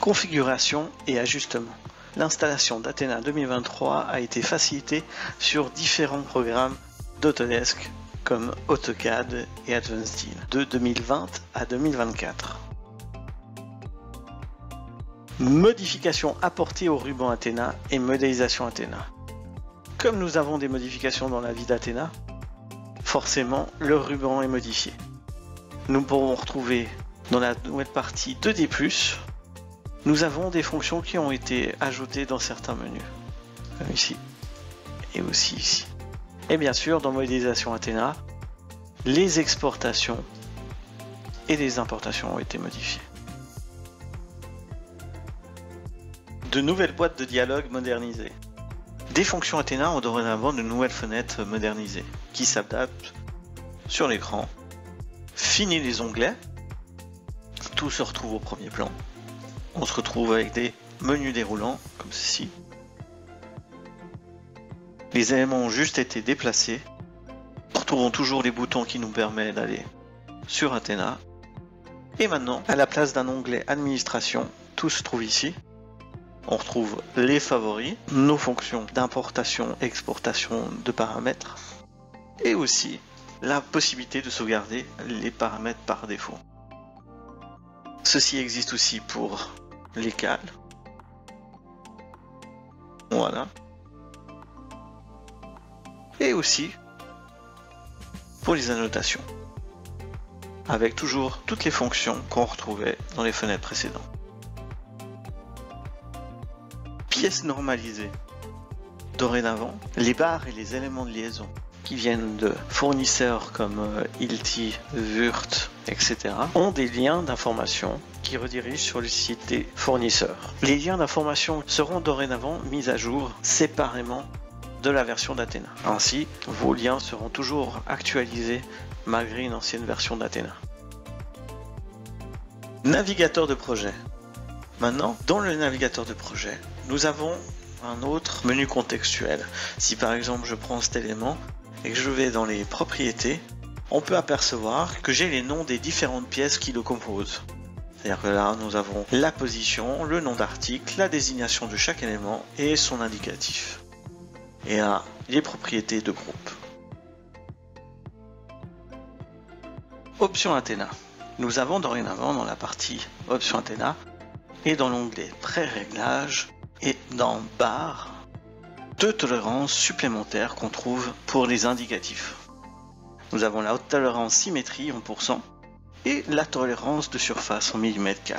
Configuration et ajustement. L'installation d'Athena 2023 a été facilitée sur différents programmes d'Autodesk comme AutoCAD et Advanced Steel de 2020 à 2024. Modifications apportées au ruban Athena et modélisation Athena. Comme nous avons des modifications dans la vie d'Athena, forcément le ruban est modifié. Nous pourrons retrouver dans la nouvelle partie 2D+, nous avons des fonctions qui ont été ajoutées dans certains menus, comme ici et aussi ici. Et bien sûr, dans modélisation Athena, les exportations et les importations ont été modifiées. De nouvelles boîtes de dialogue modernisées. Des fonctions Athena ont dorénavant de nouvelles fenêtres modernisées qui s'adaptent sur l'écran. Fini les onglets, tout se retrouve au premier plan. On se retrouve avec des menus déroulants comme ceci. Les éléments ont juste été déplacés. Nous retrouvons toujours les boutons qui nous permettent d'aller sur Athena. Et maintenant, à la place d'un onglet administration, tout se trouve ici. On retrouve les favoris, nos fonctions d'importation et exportation de paramètres, et aussi la possibilité de sauvegarder les paramètres par défaut. Ceci existe aussi pour les cales. Voilà. Et aussi pour les annotations, avec toujours toutes les fonctions qu'on retrouvait dans les fenêtres précédentes. Pièces normalisées. Dorénavant, les barres et les éléments de liaison qui viennent de fournisseurs comme Hilti, Wurt, etc. ont des liens d'information qui redirigent sur le site des fournisseurs. Les liens d'information seront dorénavant mis à jour séparément de la version d'Athena. Ainsi, vos liens seront toujours actualisés malgré une ancienne version d'Athena. Navigateur de projet. Maintenant, dans le navigateur de projet, nous avons un autre menu contextuel. Si par exemple je prends cet élément et que je vais dans les propriétés, on peut apercevoir que j'ai les noms des différentes pièces qui le composent. C'est-à-dire que là, nous avons la position, le nom d'article, la désignation de chaque élément et son indicatif. Et là, les propriétés de groupe. Option Athena. Nous avons dorénavant dans la partie Option Athena et dans l'onglet Pré-réglages et dans Barres, deux tolérances supplémentaires qu'on trouve pour les indicatifs. Nous avons la haute tolérance symétrie en %, et la tolérance de surface en mm².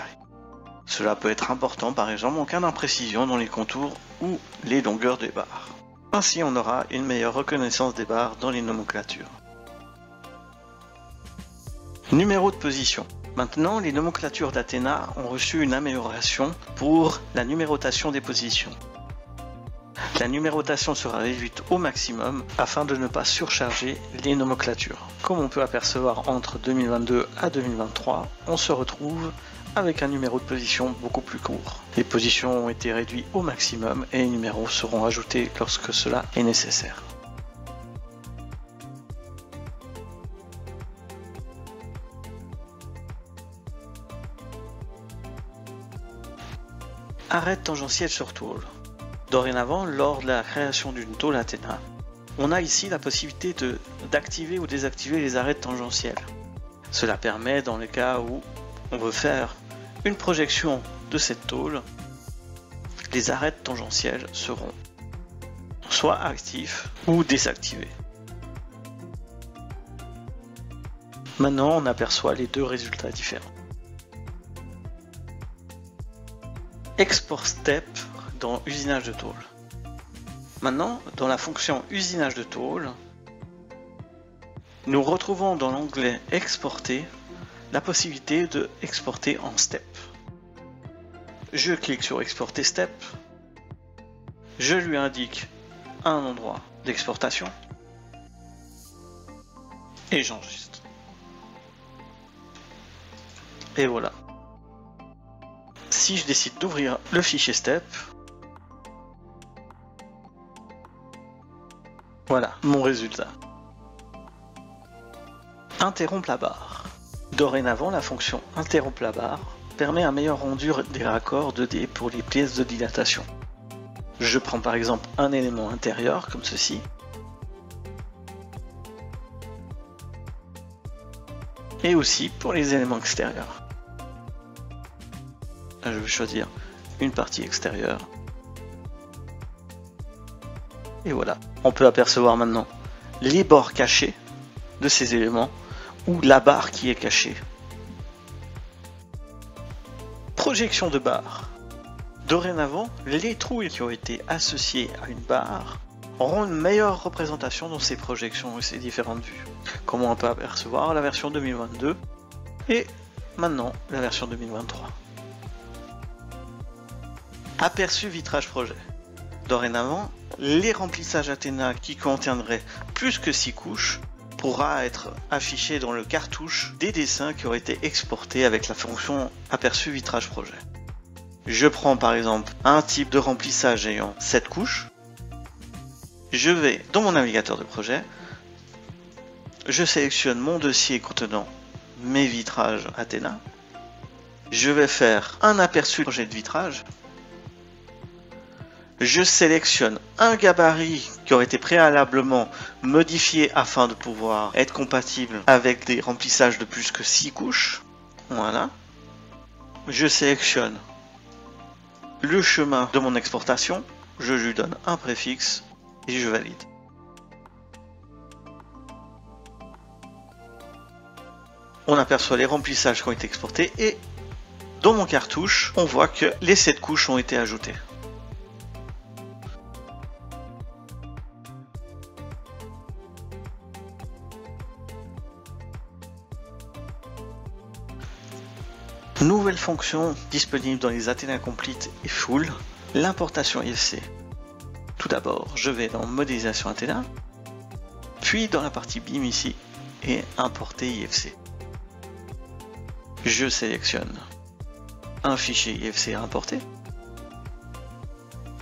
Cela peut être important par exemple en cas d'imprécision dans les contours ou les longueurs des barres. Ainsi on aura une meilleure reconnaissance des barres dans les nomenclatures. Numéro de position. Maintenant, les nomenclatures d'Athena ont reçu une amélioration pour la numérotation des positions. La numérotation sera réduite au maximum afin de ne pas surcharger les nomenclatures. Comme on peut apercevoir entre 2022 à 2023, on se retrouve avec un numéro de position beaucoup plus court. Les positions ont été réduites au maximum et les numéros seront ajoutés lorsque cela est nécessaire. Arête tangentielle sur tôle. Dorénavant, lors de la création d'une tôle Athena, on a ici la possibilité d'activer ou désactiver les arêtes tangentielles. Cela permet, dans le cas où on veut faire une projection de cette tôle, les arêtes tangentielles seront soit actives ou désactivées. Maintenant, on aperçoit les deux résultats différents. Export Step dans usinage de tôle. Maintenant, dans la fonction usinage de tôle, nous retrouvons dans l'onglet Exporter la possibilité de exporter en step. Je clique sur Exporter Step, je lui indique un endroit d'exportation et j'enregistre. Et voilà. Si je décide d'ouvrir le fichier step, voilà mon résultat. Interrompre la barre. Dorénavant, la fonction interrompre la barre permet un meilleur rendu des raccords 2D pour les pièces de dilatation. Je prends par exemple un élément intérieur comme ceci. Et aussi pour les éléments extérieurs. Je vais choisir une partie extérieure. Et voilà, on peut apercevoir maintenant les bords cachés de ces éléments ou la barre qui est cachée. Projection de barre. Dorénavant, les trous qui ont été associés à une barre auront une meilleure représentation dans ces projections et ces différentes vues. Comme on peut apercevoir la version 2022 et maintenant la version 2023. Aperçu vitrage projet. Dorénavant, les remplissages Athena qui contiendraient plus que 6 couches pourra être affiché dans le cartouche des dessins qui auraient été exportés avec la fonction aperçu vitrage projet. Je prends par exemple un type de remplissage ayant 7 couches. Je vais dans mon navigateur de projet. Je sélectionne mon dossier contenant mes vitrages Athena. Je vais faire un aperçu projet de vitrage. Je sélectionne un gabarit qui aurait été préalablement modifié afin de pouvoir être compatible avec des remplissages de plus que 6 couches. Voilà. Je sélectionne le chemin de mon exportation. Je lui donne un préfixe et je valide. On aperçoit les remplissages qui ont été exportés et dans mon cartouche, on voit que les 7 couches ont été ajoutées. Nouvelle fonction disponible dans les Athena Complete et Full, l'importation IFC. Tout d'abord, je vais dans modélisation Athena, puis dans la partie BIM ici, et importer IFC. Je sélectionne un fichier IFC à importer.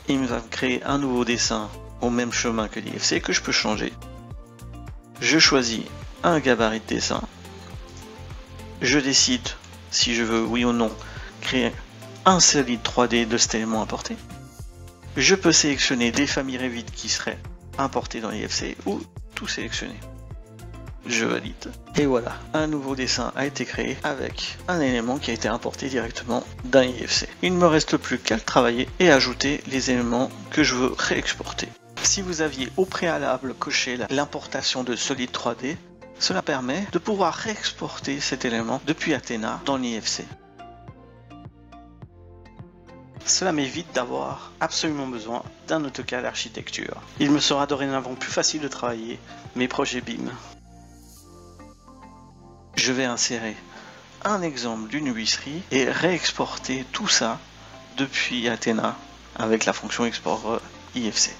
Il va me créer un nouveau dessin au même chemin que l'IFC que je peux changer. Je choisis un gabarit de dessin. Je décide si je veux, oui ou non, créer un solide 3D de cet élément importé. Je peux sélectionner des familles Revit qui seraient importées dans l'IFC ou tout sélectionner. Je valide. Et voilà, un nouveau dessin a été créé avec un élément qui a été importé directement d'un IFC. Il ne me reste plus qu'à le travailler et ajouter les éléments que je veux réexporter. Si vous aviez au préalable coché l'importation de solide 3D, cela permet de pouvoir réexporter cet élément depuis Athena dans l'IFC. Cela m'évite d'avoir absolument besoin d'un AutoCAD architecture. Il me sera dorénavant plus facile de travailler mes projets BIM. Je vais insérer un exemple d'une huisserie et réexporter tout ça depuis Athena avec la fonction export IFC.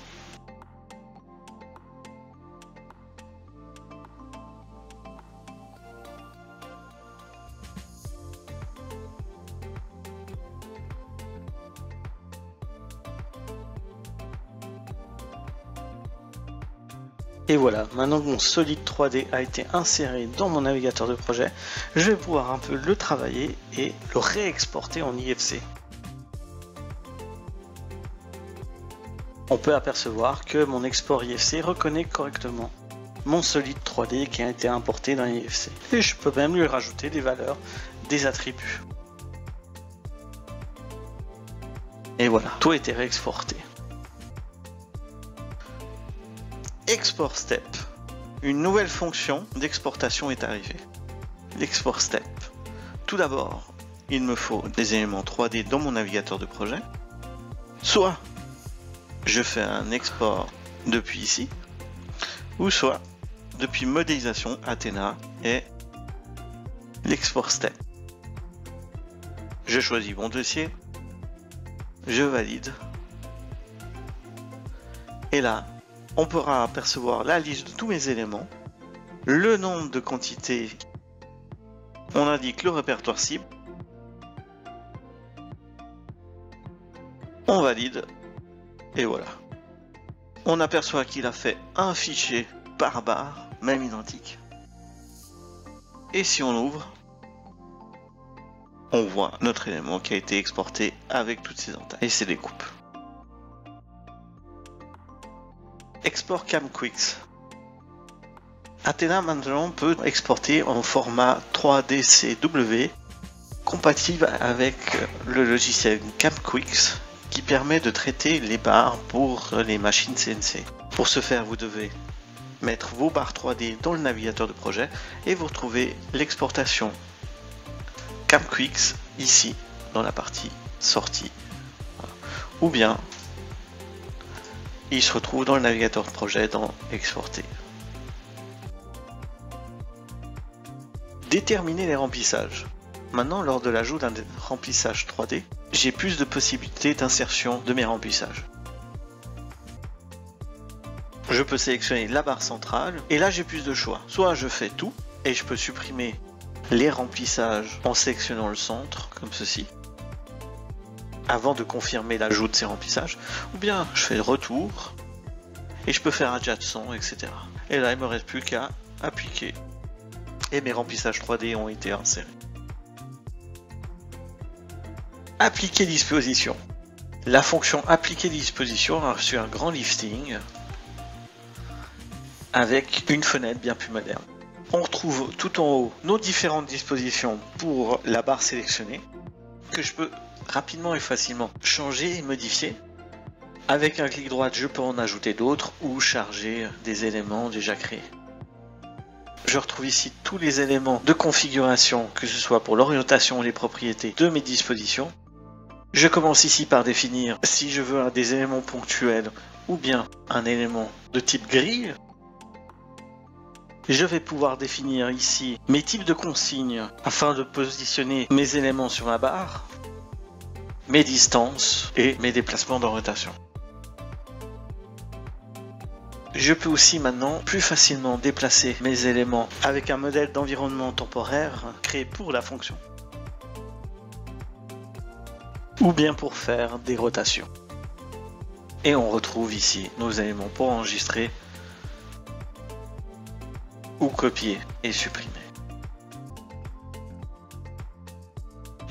Et voilà, maintenant que mon solide 3D a été inséré dans mon navigateur de projet, je vais pouvoir un peu le travailler et le réexporter en IFC. On peut apercevoir que mon export IFC reconnaît correctement mon solide 3D qui a été importé dans l'IFC. Et je peux même lui rajouter des valeurs, des attributs. Et voilà, tout a été réexporté. Export Step. Une nouvelle fonction d'exportation est arrivée. L'export Step. Tout d'abord, il me faut des éléments 3D dans mon navigateur de projet. Soit je fais un export depuis ici, ou soit depuis modélisation Athena et l'export Step. Je choisis mon dossier, je valide, et là, on pourra apercevoir la liste de tous mes éléments, le nombre de quantités, on indique le répertoire cible, on valide, et voilà. On aperçoit qu'il a fait un fichier par barre, même identique. Et si on ouvre, on voit notre élément qui a été exporté avec toutes ces entailles et ses découpes. Export CamQuicks. Athena maintenant peut exporter en format 3D-CW compatible avec le logiciel CamQuicks qui permet de traiter les barres pour les machines CNC. Pour ce faire, vous devez mettre vos barres 3D dans le navigateur de projet et vous retrouvez l'exportation CamQuicks ici dans la partie sortie. Ou bien il se retrouve dans le navigateur de projet dans exporter. Déterminer les remplissages. Maintenant, lors de l'ajout d'un remplissage 3D, j'ai plus de possibilités d'insertion de mes remplissages. Je peux sélectionner la barre centrale et là j'ai plus de choix. Soit je fais tout et je peux supprimer les remplissages en sélectionnant le centre comme ceci avant de confirmer l'ajout de ces remplissages, ou bien je fais le retour et je peux faire adjacent, etc. Et là il ne me reste plus qu'à appliquer et mes remplissages 3D ont été insérés. Appliquer disposition. La fonction appliquer disposition a reçu un grand lifting avec une fenêtre bien plus moderne. On retrouve tout en haut nos différentes dispositions pour la barre sélectionnée que je peux rapidement et facilement changer et modifier. Avec un clic droit, je peux en ajouter d'autres ou charger des éléments déjà créés. Je retrouve ici tous les éléments de configuration, que ce soit pour l'orientation ou les propriétés de mes dispositions. Je commence ici par définir si je veux des éléments ponctuels ou bien un élément de type grille. Je vais pouvoir définir ici mes types de consignes afin de positionner mes éléments sur la barre, mes distances et mes déplacements d'orientation. Je peux aussi maintenant plus facilement déplacer mes éléments avec un modèle d'environnement temporaire créé pour la fonction. Ou bien pour faire des rotations. Et on retrouve ici nos éléments pour enregistrer ou copier et supprimer.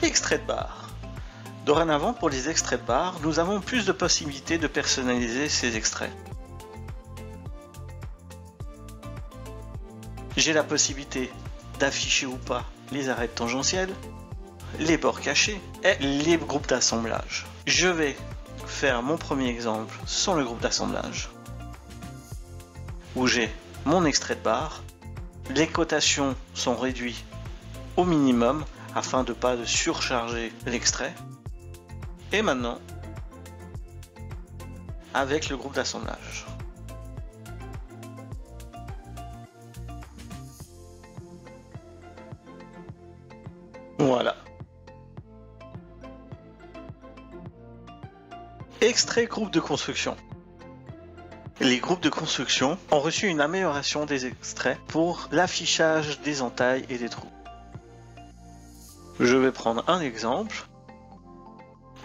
Extrait de barre. Dorénavant, pour les extraits de barre, nous avons plus de possibilités de personnaliser ces extraits. J'ai la possibilité d'afficher ou pas les arêtes tangentielles, les bords cachés et les groupes d'assemblage. Je vais faire mon premier exemple sans le groupe d'assemblage, où j'ai mon extrait de barre. Les cotations sont réduites au minimum afin de ne pas surcharger l'extrait. Et maintenant, avec le groupe d'assemblage. Voilà. Extrait groupe de construction. Les groupes de construction ont reçu une amélioration des extraits pour l'affichage des entailles et des trous. Je vais prendre un exemple.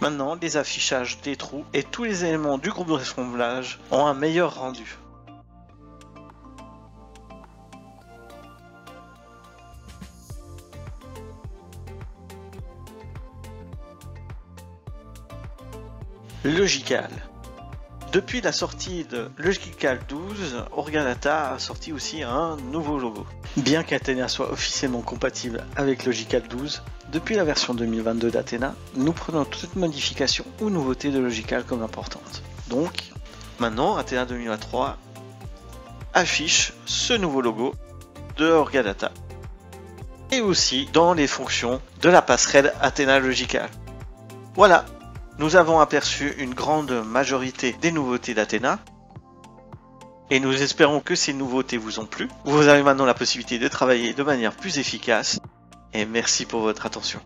Maintenant, les affichages des trous et tous les éléments du groupe d'assemblage ont un meilleur rendu. Logical. Depuis la sortie de Logical 12, Orgadata a sorti aussi un nouveau logo. Bien qu'Athena soit officiellement compatible avec Logical 12, depuis la version 2022 d'Athena, nous prenons toute modification ou nouveauté de Logical comme importante. Donc, maintenant, Athena 2023 affiche ce nouveau logo de Orgadata et aussi dans les fonctions de la passerelle Athena Logical. Voilà. Nous avons aperçu une grande majorité des nouveautés d'Athena et nous espérons que ces nouveautés vous ont plu. Vous avez maintenant la possibilité de travailler de manière plus efficace et merci pour votre attention.